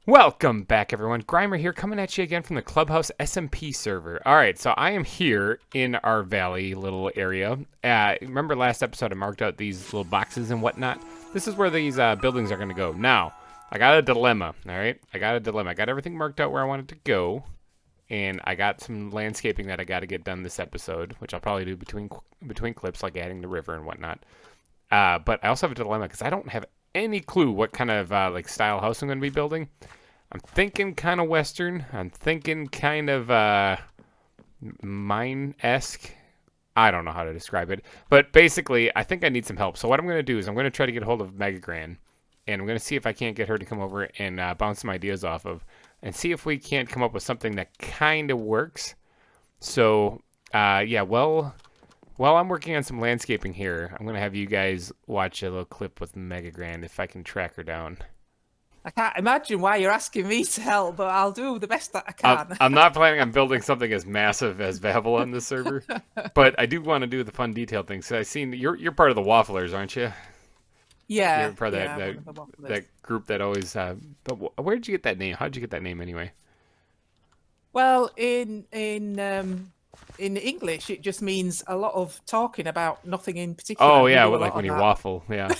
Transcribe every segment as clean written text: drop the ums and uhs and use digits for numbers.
Welcome back, everyone. GReimer here, coming at you again from the Clubhouse SMP server. All right, so I am here in our valley little area. Remember last episode I marked out these little boxes and whatnot? This is where these buildings are going to go. Now, I got a dilemma, all right? I got everything marked out where I want it to go, and I got some landscaping that I got to get done this episode, which I'll probably do between clips, like adding the river and whatnot. But I also have a dilemma because I don't have any clue what kind of style house I'm going to be building. I'm thinking kind of Western. I'm thinking kind of mine-esque. I don't know how to describe it. But basically, I think I need some help. So what I'm going to do is I'm going to try to get a hold of MegaGran. And I'm going to see if I can't get her to come over and bounce some ideas off of. And see if we can't come up with something that kind of works. So, yeah, while I'm working on some landscaping here, I'm going to have you guys watch a little clip with MegaGran if I can track her down. I can't imagine why you're asking me to help, but I'll do the best that I can. I'm not planning on building something as massive as Babel on this server, but I do want to do the fun detail things. So I seen you're part of the Wafflers, aren't you? Yeah, you're part of that group that always. But where did you get that name? How did you get that name anyway? Well, in English, it just means a lot of talking about nothing in particular. Oh yeah, like when you waffle, yeah,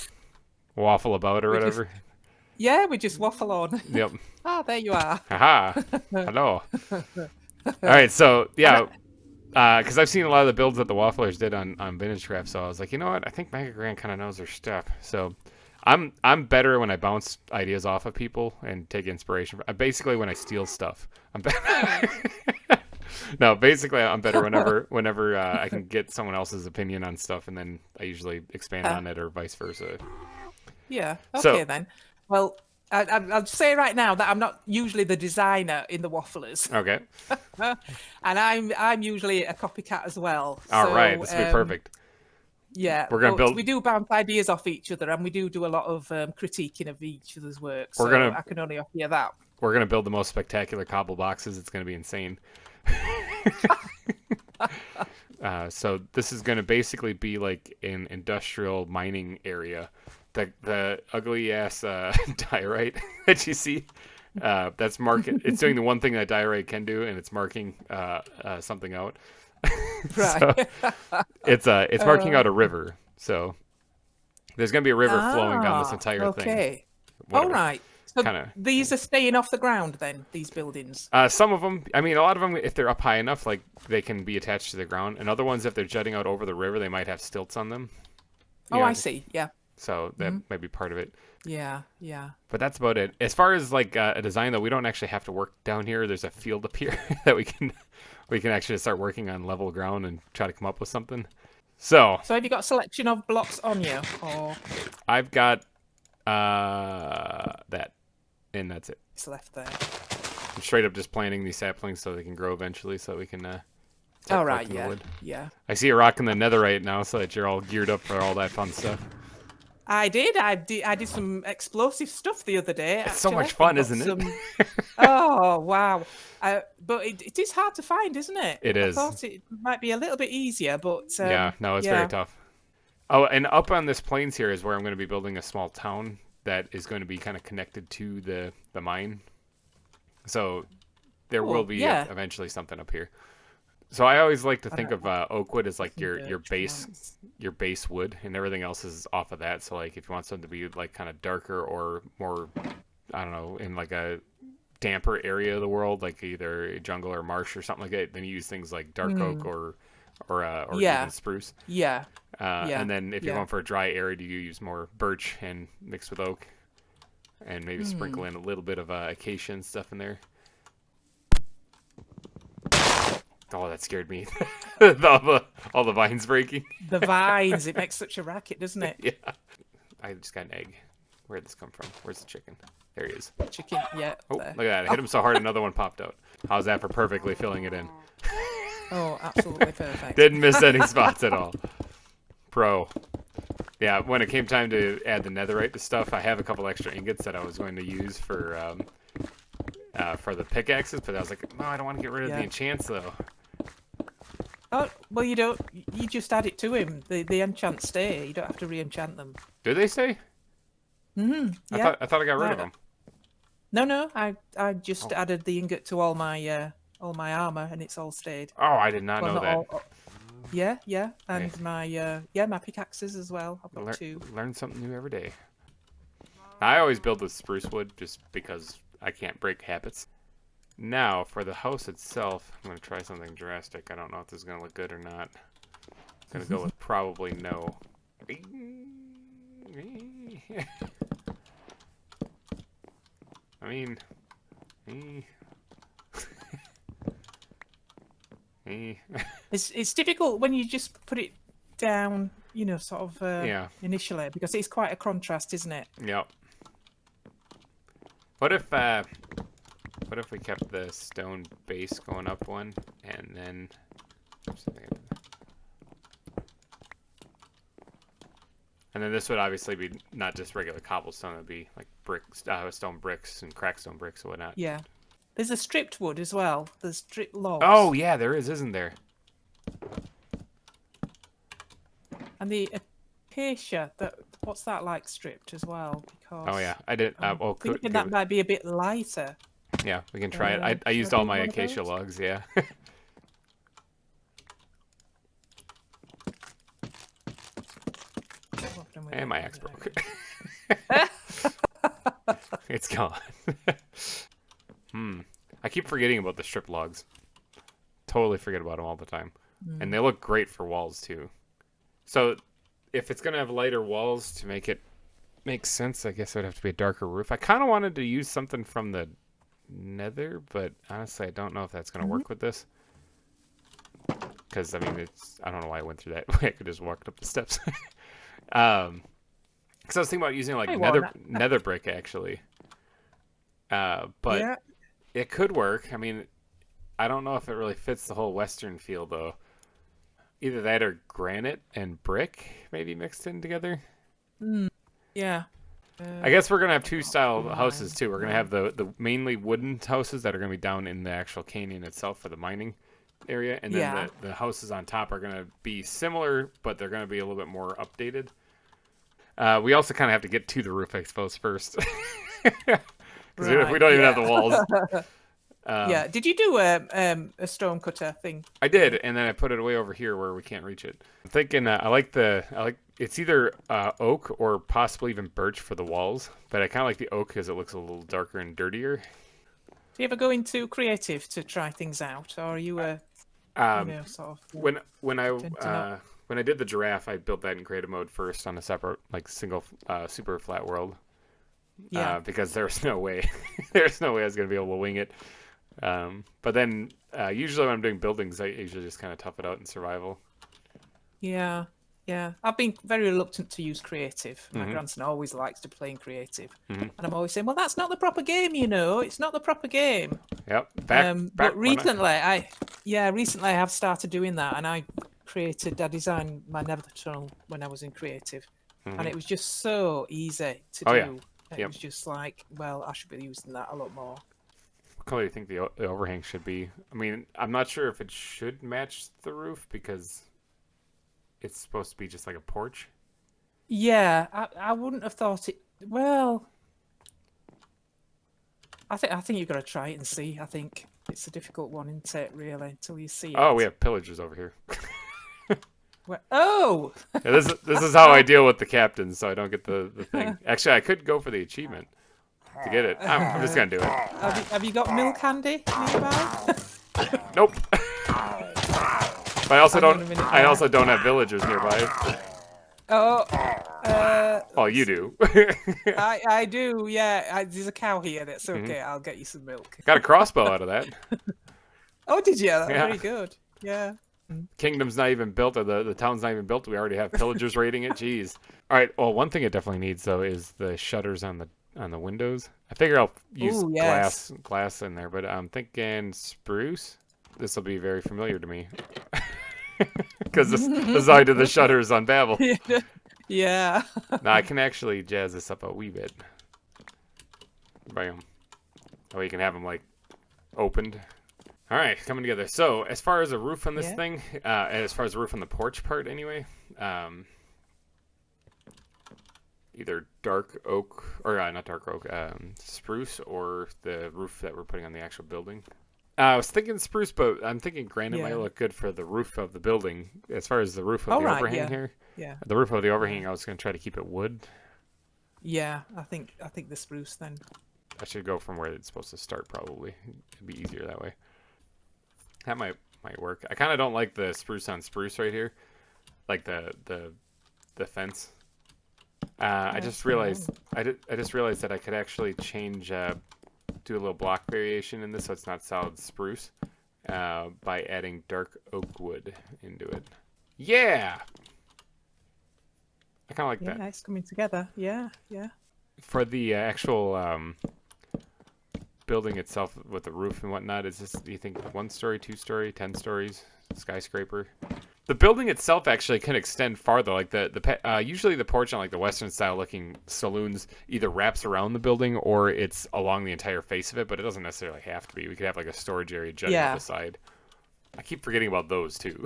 waffle about or whatever. Yeah, we just waffle on. Yep. Ah, there you are. Haha. Hello. All right, so yeah, because I've seen a lot of the builds that the Wafflers did on Vintage Craft, so I was like, you know what? I think MegaGran kind of knows her stuff. So I'm better when I bounce ideas off of people and take inspiration. Basically, when I steal stuff, I'm better. No, basically, I'm better whenever I can get someone else's opinion on stuff, and then I usually expand on it or vice versa. Yeah. Okay, then. Well, I'll say right now that I'm not usually the designer in the Wafflers. Okay. And I'm usually a copycat as well. All right, this will be perfect. Yeah, we're gonna build. We do bounce ideas off each other, and we do a lot of critiquing of each other's work. I can only offer you that. We're gonna build the most spectacular cobble boxes. It's gonna be insane. So this is gonna basically be like an industrial mining area. The ugly ass diorite that you see, that's marking. It's doing the one thing that diorite can do, and it's marking something out. Right. So it's marking out a river. So there's gonna be a river flowing down this entire thing. Okay. All right. So these are staying off the ground then, these buildings? Some of them, I mean, a lot of them, if they're up high enough, like they can be attached to the ground. And other ones, if they're jutting out over the river, they might have stilts on them. I see. Yeah. So that might be part of it. Yeah, yeah. But that's about it. As far as like a design, though, we don't actually have to work down here. There's a field up here that we can actually start working on level ground and try to come up with something. So have you got a selection of blocks on you? Or I've got that, and that's it. It's left there. I'm straight up just planting these saplings so they can grow eventually, so we can. All right. Yeah. Wood. Yeah. I see you rocking the netherite now, so that you're all geared up for all that fun stuff. I did some explosive stuff the other day. It's so much fun, isn't it? Oh, wow. But it is hard to find, isn't it? It is. I thought it might be a little bit easier, but... yeah, no, it's very tough. Oh, and up on this plains here is where I'm going to be building a small town that is going to be kind of connected to the mine. So there will be eventually something up here. So I always like to think of oak wood as like your base wood, and everything else is off of that. So like if you want something to be like kind of darker or more, I don't know, in like a damper area of the world, like either a jungle or marsh or something like that, then you use things like dark oak or even spruce. Yeah. And then if you're going for a dry area, you use more birch and mixed with oak, and maybe sprinkle in a little bit of acacia and stuff in there. Oh, that scared me. all the vines breaking. The vines, it makes such a racket, doesn't it? Yeah. I just got an egg. Where'd this come from? Where's the chicken? There he is. Chicken, yeah. Oh, look at that. I hit him so hard another one popped out. How's that for perfectly filling it in? Oh, absolutely perfect. Didn't miss any spots at all. Pro. Yeah, when it came time to add the netherite to stuff, I have a couple extra ingots that I was going to use for the pickaxes, but I was like, no, I don't want to get rid of the enchants, though. Oh, well, you don't. You just add it to him. The enchants stay. You don't have to re-enchant them. Do they stay? Yeah. I thought I got rid of them. No. I just added the ingot to all my armor, and it's all stayed. Oh, I did not Well, know not that. all. Yeah, Hey, and my my pickaxes as well. I've got 2. learn something new every day. I always build with spruce wood just because I can't break habits. Now, for the house itself, I'm going to try something drastic. I don't know if this is going to look good or not. I'm going to go with probably no. I mean, It's difficult when you just put it down, you know, sort of yeah. initially, because it's quite a contrast, isn't it? Yep. What if we kept the stone base going up one, and then this would obviously be not just regular cobblestone; it'd be like bricks, stone bricks, and cracked stone bricks and whatnot. Yeah. There's a stripped wood as well. There's stripped logs. Oh yeah, there is, isn't there? And the acacia, what's that like stripped as well? Because Oh yeah, I did. I'm thinking that might be a bit lighter. Yeah, we can try it. I used all my acacia logs. Yeah. And my axe broke. It's gone. I keep forgetting about the strip logs. Totally forget about them all the time. And they look great for walls too. So if it's gonna have lighter walls to make it make sense, I guess it would have to be a darker roof. I kind of wanted to use something from the Nether, but honestly, I don't know if that's gonna work with this. Because I mean, I don't know why I went through that. I could just walk up the steps. Because I was thinking about using like nether brick actually. But yeah. it could work. I mean, I don't know if it really fits the whole western feel though. Either that or granite and brick maybe mixed in together. Yeah. I guess we're gonna have 2 style houses too. We're gonna have the mainly wooden houses that are gonna be down in the actual canyon itself for the mining area, and then the houses on top are gonna be similar, but they're gonna be a little bit more updated. We also kind of have to get to the roof, I suppose, first. Because if we don't even have the walls. Yeah. Did you do a stone cutter thing? I did, and then I put it away over here where we can't reach it. I'm thinking I like it's either oak or possibly even birch for the walls, but I kind of like the oak because it looks a little darker and dirtier. Do you ever go into creative to try things out, or are you a sort of when I did the giraffe, I built that in creative mode first on a separate single super flat world. Yeah. Because there's no way I was gonna be able to wing it. But then usually when I'm doing buildings, I usually just kind of tough it out in survival. Yeah. I've been very reluctant to use creative. My grandson always likes to play in creative, and I'm always saying, "Well, that's not the proper game, you know. It's not the proper game." Yep. But recently, I have started doing that, and I designed my nether tunnel when I was in creative, and it was just so easy to do. Yeah. It was just like, well, I should be using that a lot more. What color do you think the overhang should be? I mean, I'm not sure if it should match the roof because it's supposed to be just like a porch. Yeah, I wouldn't have thought it. Well, I think you've got to try it and see. I think it's a difficult one, isn't it? Really, until you see it. Oh, we have pillagers over here. Oh! Yeah, this is how I deal with the captains, so I don't get the thing. Actually, I could go for the achievement to get it. I'm just gonna do it. Have you got milk handy nearby? Nope. But I also don't have villagers nearby. Oh. Oh, you do. I do. Yeah. There's a cow here. That's okay. I'll get you some milk. Got a crossbow out of that. Oh, did you? That's very good. Yeah. Kingdom's not even built, or the town's not even built. We already have pillagers raiding it. Jeez. All right. Well, one thing it definitely needs though is the shutters on the windows. I figure I'll use glass in there, but I'm thinking spruce. This will be very familiar to me because this is how I did the shutters on Babel. Yeah. Now I can actually jazz this up a wee bit. Bam. Oh, you can have them like opened. All right, coming together. So as far as a roof on this thing, as far as the roof on the porch part anyway, either dark oak, or not dark oak, spruce, or the roof that we're putting on the actual building. I was thinking spruce, but I'm thinking granite might look good for the roof of the building. As far as the roof of the overhang here, the roof of the overhang, I was going to try to keep it wood. Yeah, I think the spruce then. I should go from where it's supposed to start, probably. It'd be easier that way. That might work. I kind of don't like the spruce on spruce right here, like the fence. I just realized that I could actually change, do a little block variation in this, so it's not solid spruce, by adding dark oak wood into it. Yeah, I kind of like that. Yeah, it's coming together. Yeah. For the actual building itself with the roof and whatnot, is this, do you think 1 story, 2 story, 10 stories, skyscraper? The building itself actually can extend farther. Like usually the porch on like the Western style looking saloons either wraps around the building or it's along the entire face of it, but it doesn't necessarily have to be. We could have like a storage area jutting out the side. I keep forgetting about those too.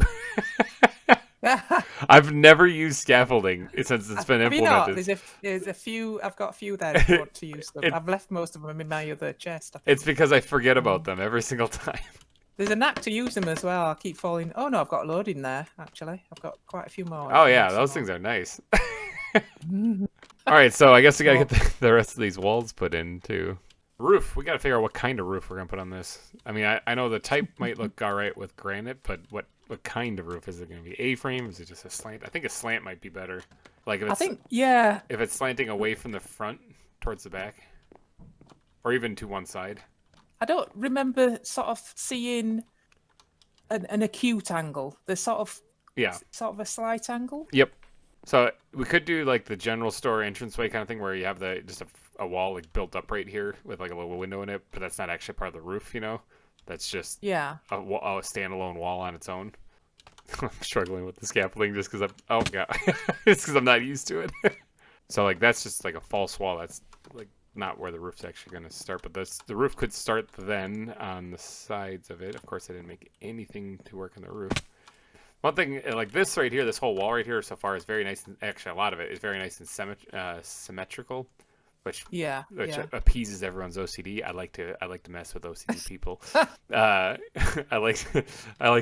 I've never used scaffolding since it's been implemented. There's a few. I've got a few there if you want to use them. I've left most of them in my other chest. It's because I forget about them every single time. There's a knack to use them as well. I keep falling. Oh no, I've got a load in there actually. I've got quite a few more. Oh yeah, those things are nice. All right, so I guess we gotta get the rest of these walls put in too. Roof. We gotta figure out what kind of roof we're gonna put on this. I mean, I know the type might look all right with granite, but what kind of roof is it gonna be? A-frame? Is it just a slant? I think a slant might be better. Like if it's, if it's slanting away from the front towards the back, or even to one side. I don't remember sort of seeing an acute angle. There's sort of a slight angle. Yep. So we could do like the general store entranceway kind of thing where you have just a wall like built up right here with like a little window in it, but that's not actually part of the roof, you know? That's just a standalone wall on its own. I'm struggling with the scaffolding just because I'm not used to it. So like that's just like a false wall. That's like not where the roof's actually going to start, but the roof could start then on the sides of it. Of course, I didn't make anything to work on the roof. One thing, like this right here, this whole wall right here so far is very nice. And actually, a lot of it is very nice and symmetrical, which appeases everyone's OCD. I like to mess with OCD people. I like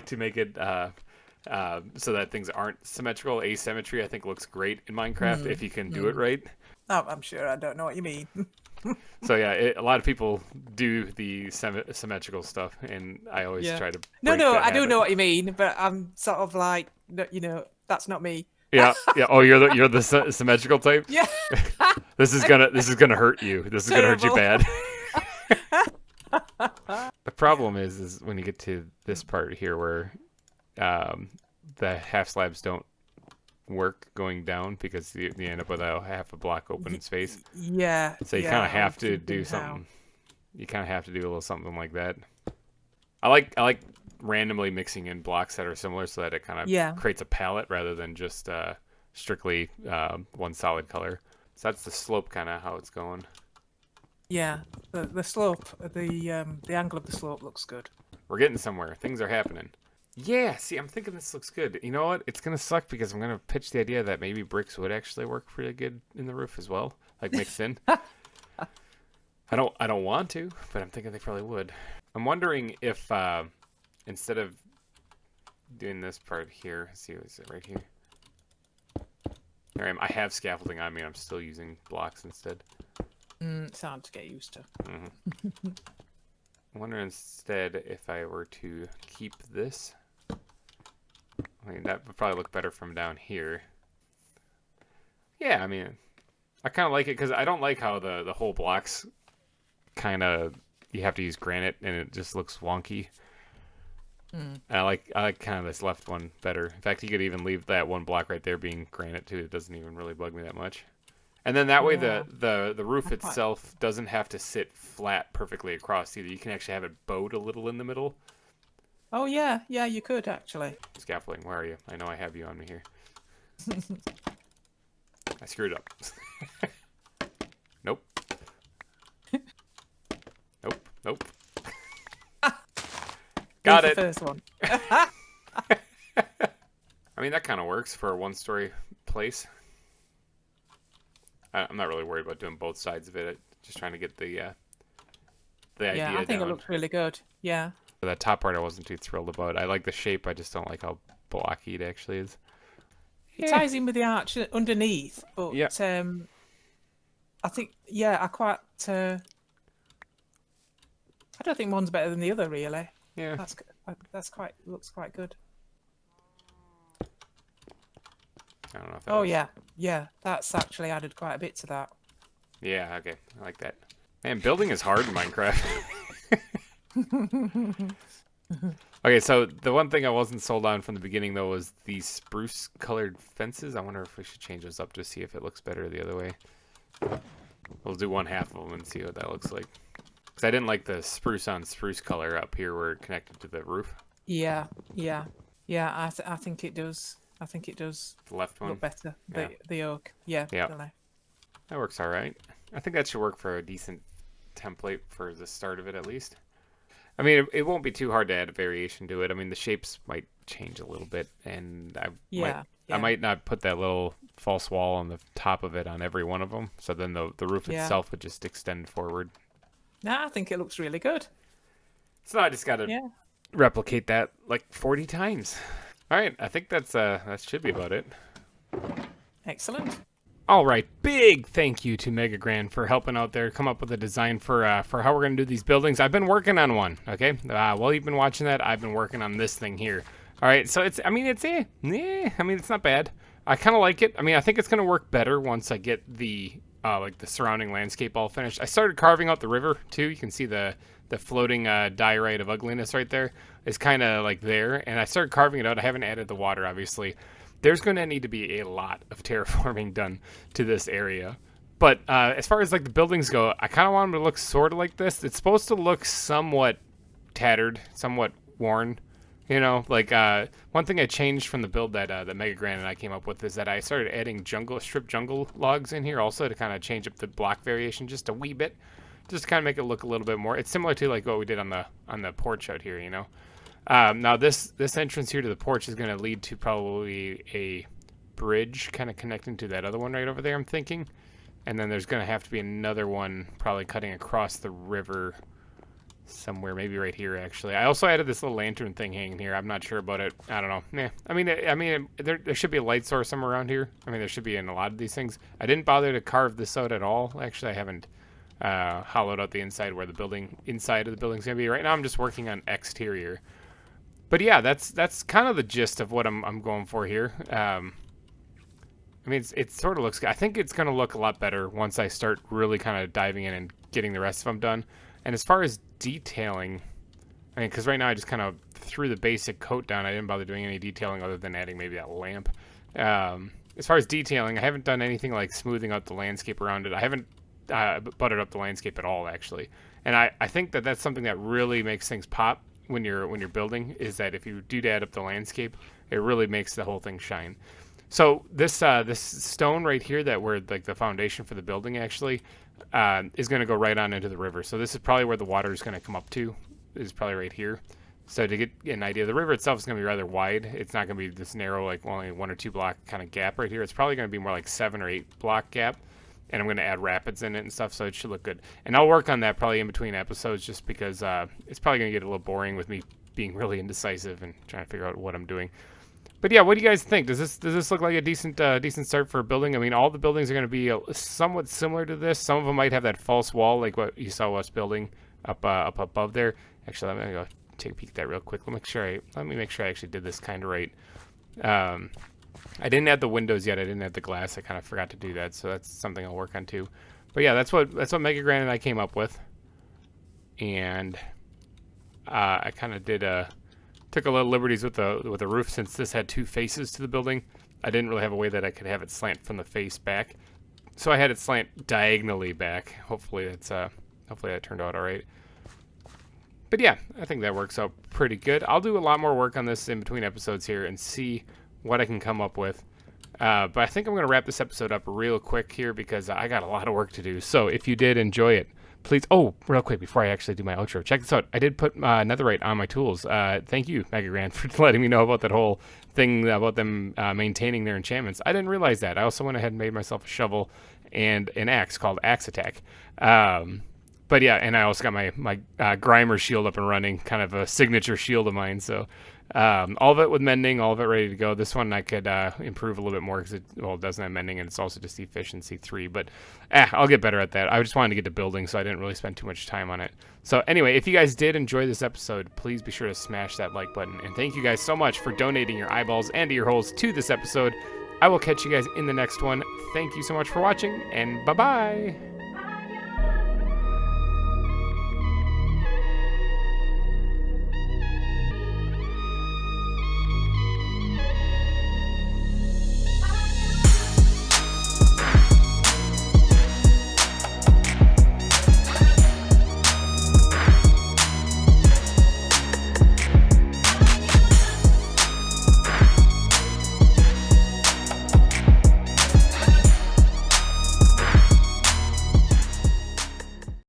to make it so that things aren't symmetrical. Asymmetry, I think, looks great in Minecraft if you can do it right. Oh, I'm sure I don't know what you mean. So yeah, a lot of people do the symmetrical stuff, and I always try to. No, I do know what you mean, but I'm sort of like, that's not me. Yeah. Oh, you're the symmetrical type. Yeah. This is gonna hurt you. This is gonna hurt you bad. The problem is when you get to this part here where the half slabs don't work going down because you end up with a half a block open space. Yeah. So you kind of have to do something. You kind of have to do a little something like that. I like randomly mixing in blocks that are similar so that it kind of creates a palette rather than just strictly one solid color. So that's the slope, kind of how it's going. Yeah, the slope, the angle of the slope looks good. We're getting somewhere. Things are happening. Yeah, see, I'm thinking this looks good. You know what? It's going to suck because I'm going to pitch the idea that maybe bricks would actually work pretty good in the roof as well, like mixed in. I don't want to, but I'm thinking they probably would. I'm wondering if instead of doing this part here, let's see, is it right here? Here I am. I have scaffolding on me. I'm still using blocks instead. It's hard to get used to. Mm-hmm. I wonder instead if I were to keep this. I mean, that would probably look better from down here. Yeah, I mean, I kind of like it because I don't like how the whole blocks kind of, you have to use granite and it just looks wonky. And I like kind of this left one better. In fact, you could even leave that one block right there being granite too. It doesn't even really bug me that much. And then that way the roof itself doesn't have to sit flat perfectly across either. You can actually have it bowed a little in the middle. Oh yeah, you could actually. Scaffolding, where are you? I know I have you on me here. I screwed up. Nope. Nope. Got it. The first one. I mean, that kind of works for a one-story place. I'm not really worried about doing both sides of it. Just trying to get the Yeah, idea I think it down. looks really good. Yeah. For that top part, I wasn't too thrilled about. I like the shape. I just don't like how blocky it actually is. It Yeah. ties in with the arch underneath, but Yeah. I think I quite I don't think one's better than the other really. Yeah. Looks quite good. I don't know if that Oh was... yeah, that's actually added quite a bit to that. Yeah, okay. I like that. Man, building is hard in Minecraft. Okay, so the one thing I wasn't sold on from the beginning, though, was these spruce-colored fences. I wonder if we should change those up to see if it looks better the other way. We'll do one half of them and see what that looks like. Because I didn't like the spruce-on-spruce color up here where it connected to the roof. Yeah. I think it does. I think it does The left one. look better. Yeah. The oak. Yeah. Yeah. The left. That works all right. I think that should work for a decent template for the start of it, at least. I mean, it won't be too hard to add a variation to it. I mean, the shapes might change a little bit, and I might not put that little false wall on the top of it on every one of them. So then the roof itself would just extend forward. No, I think it looks really good. So I just got to replicate that like 40 times. All right, I think that should be about it. Excellent. All right, big thank you to MegaGran for helping out there, come up with a design for how we're gonna do these buildings. I've been working on one, okay? While you've been watching that, I've been working on this thing here. All right, so it's not bad. I kind of like it. I mean, I think it's gonna work better once I get the like the surrounding landscape all finished. I started carving out the river too. You can see the floating diorite of ugliness right there is kind of like there, and I started carving it out. I haven't added the water, obviously. There's going to need to be a lot of terraforming done to this area. But as far as like the buildings go, I kind of want them to look sort of like this. It's supposed to look somewhat tattered, somewhat worn. You know, like one thing I changed from the build that MegaGran and I came up with is that I started adding strip jungle logs in here also to kind of change up the block variation just a wee bit, just to kind of make it look a little bit more. It's similar to like what we did on the porch out here, you know. Now this entrance here to the porch is going to lead to probably a bridge kind of connecting to that other one right over there, I'm thinking. And then there's going to have to be another one probably cutting across the river somewhere, maybe right here actually. I also added this little lantern thing hanging here. I'm not sure about it. I don't know. I mean there should be a light source somewhere around here. I mean there should be in a lot of these things. I didn't bother to carve this out at all. Actually, I haven't hollowed out the inside where the inside of the building's going to be. Right now I'm just working on exterior. But yeah, that's kind of the gist of what I'm going for here. I mean, it sort of looks. I think it's going to look a lot better once I start really kind of diving in and getting the rest of them done. And as far as detailing, I mean, because right now I just kind of threw the basic coat down. I didn't bother doing any detailing other than adding maybe that lamp. As far as detailing, I haven't done anything like smoothing out the landscape around it. I haven't buttered up the landscape at all, actually. And I think that that's something that really makes things pop when you're building, is that if you do add up the landscape, it really makes the whole thing shine. So this stone right here that where like the foundation for the building actually is going to go right on into the river. So this is probably where the water is going to come up to, is probably right here. So to get an idea, the river itself is going to be rather wide. It's not going to be this narrow, like only 1 or 2 block kind of gap right here. It's probably going to be more like 7 or 8 block gap. And I'm going to add rapids in it and stuff, so it should look good. And I'll work on that probably in between episodes just because it's probably going to get a little boring with me being really indecisive and trying to figure out what I'm doing. But yeah, what do you guys think? Does this look like a decent start for a building? I mean, all the buildings are going to be somewhat similar to this. Some of them might have that false wall like what you saw us building up above there. Actually, let me go take a peek at that real quick. Let me make sure I actually did this kind of right. I didn't add the windows yet. I didn't add the glass. I kind of forgot to do that, so that's something I'll work on too. But yeah, that's what MegaGran and I came up with, and I kind of took a little liberties with the roof since this had 2 faces to the building. I didn't really have a way that I could have it slant from the face back, so I had it slant diagonally back. Hopefully that turned out all right. But yeah, I think that works out pretty good. I'll do a lot more work on this in between episodes here and see what I can come up with. But I think I'm going to wrap this episode up real quick here because I got a lot of work to do. So if you did enjoy it, please... Oh, real quick, before I actually do my outro, check this out. I did put netherite on my tools. Thank you, MegaGran, for letting me know about that whole thing about them maintaining their enchantments. I didn't realize that. I also went ahead and made myself a shovel and an axe called Axe Attack. But yeah, and I also got my GReimer shield up and running, kind of a signature shield of mine. So all of it with mending, all of it ready to go. This one I could improve a little bit more because it doesn't have mending, and it's also just efficiency 3. But I'll get better at that. I just wanted to get to building, so I didn't really spend too much time on it. So anyway, if you guys did enjoy this episode, please be sure to smash that like button. And thank you guys so much for donating your eyeballs and ear holes to this episode. I will catch you guys in the next one. Thank you so much for watching, and bye-bye.